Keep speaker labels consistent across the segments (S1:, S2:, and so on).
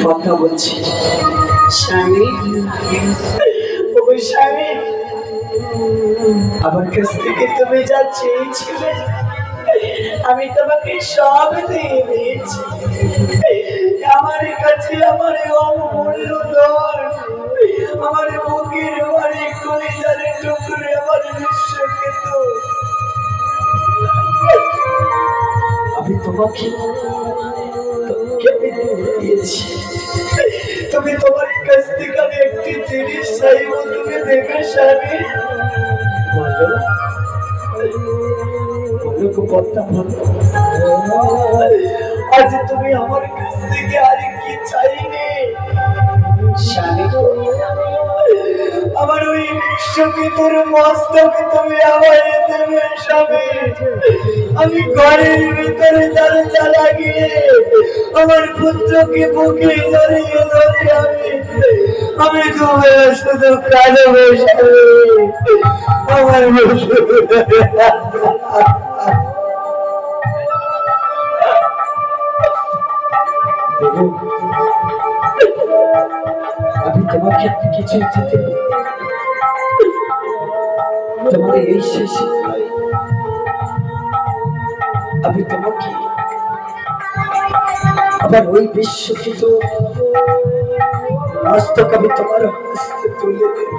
S1: কথা বলছি স্বামী, স্বামী আমার কাছ থেকে তুমি যা চেয়েছিলে আমি তোমাকে সব দিয়ে দিয়েছি। আমার কাছে আমার অমূল্য ধন, আমার বুকের বাড়ি কলিজার টুকরে, আমার বিশ্বকে তো আমি তোমাকে দিয়েছি। তুমি তোমার কাছ থেকে আমি একটি জিনিস চাইব, তুমি দেবে স্বামী? বলো কথা বলো। আজ তুমি আমার কাছ থেকে আর কি চাইবে স্বামী? আমার ওই বিশ্বকে তোর মস্তকে তুমি আমায় দেবে স্বামী। আমি ঘরের ভিতরে দরজা লাগিয়ে আমার পুত্রকে বুকে জড়িয়ে ধরে আমি তুমি শুধু কাঁদবো স্বামী। আমার আমি তোমাকে কিছু দিতে তোমার এই শেষে আমি তোমাকে আবার ওই বিশ্বকৃত মস্তক আমি তোমার হস্তে তুলে দেব।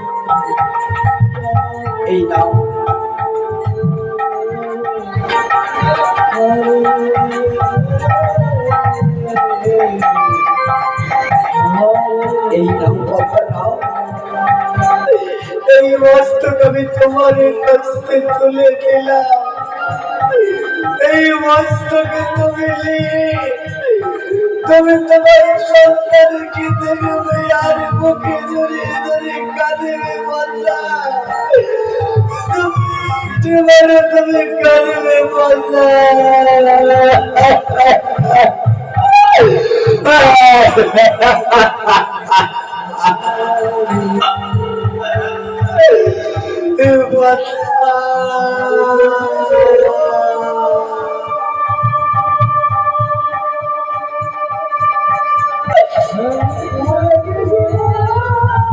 S1: এই নাও, এই নাও কথা নাও, এই মস্তক আমি তোমার হস্তে তুলে দিলাম। এই মস্তকে তুমি তুমি তোমার সন্তানকে দেখবে আর বুকে জড়িয়ে ধরে কাঁদবে বন্ধা। তুমি কাঁদবে বন্ধা।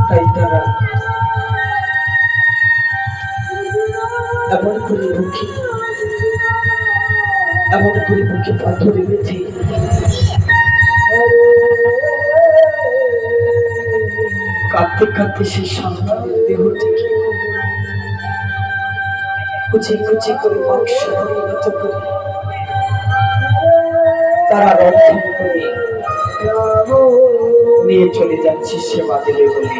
S1: তাই তারা এমন করে বুকে পাথরে বেঁধে কাঁদতে কাঁদতে সেই সন্তানের দেহটিকে কুচি কুচি করে মাংস পরিণত করে তারা রন্ধন করে নিয়ে চলে যাচ্ছে সেবা দেবে বলে।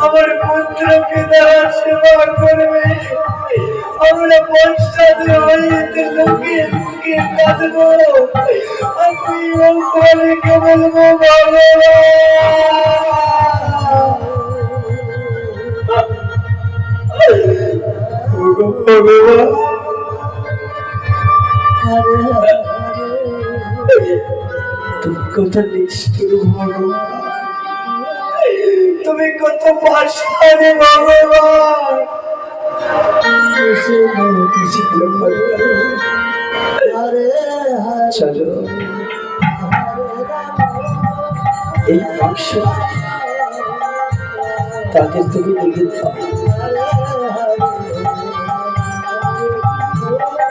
S1: আমার পুত্রকে দেওয়ার সেবা করবে। আমরা পশ্চাতে হইতে লুকিয়ে লুকিয়ে কাঁদবো। আমি ওকে বলবো তুমি কত নিষ্ঠুর ভগবান, তুমি কত পাষাণী ভগবান। চলো এই মাংস তাদের তুমি নিয়ে দাও,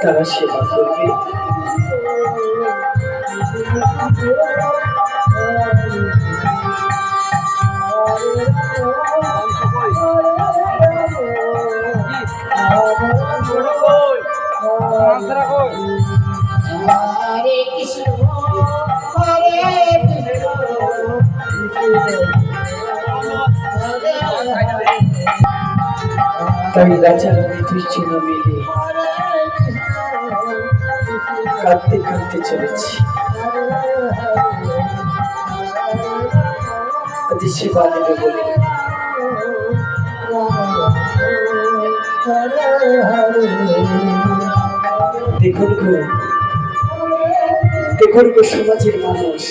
S1: তারা সেবা করবে। তাই রাজার মৃত্যুর মিলে কাঁদতে কাঁদতে চলেছি। আজ সেবা দেবে বলে দেখুন গো, দেখুন গো সমাজের মানুষ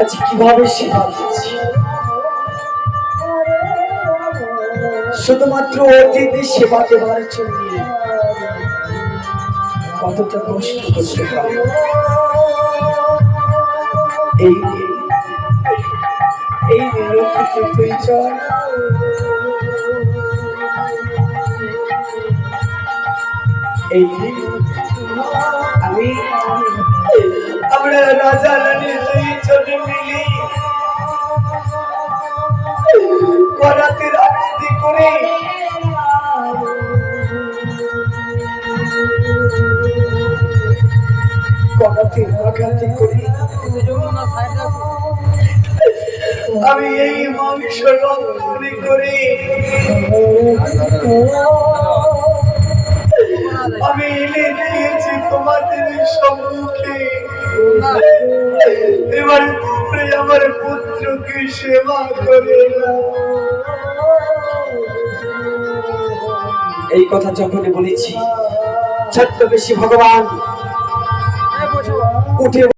S1: আজ কিভাবে সেবা দিচ্ছে। শুধুমাত্র অতিথি সেবা দেওয়ার জন্য কতটা কষ্ট করতে হয়। এই নিরক্ষিত পরিচয় আমরা রাজা রানী দুইজনে মিলে করাতে রাজনীতি করে করাতে রাজনীতি করে আমি এই মাংস রন্ধনে করে আমি এনে দিয়েছি তোমাদের সম্মুখে। এবার তোমরা আমার পুত্রকে সেবা করে না। এই কথা যখনই বলেছি ছদ্মবেশী ভগবান উঠে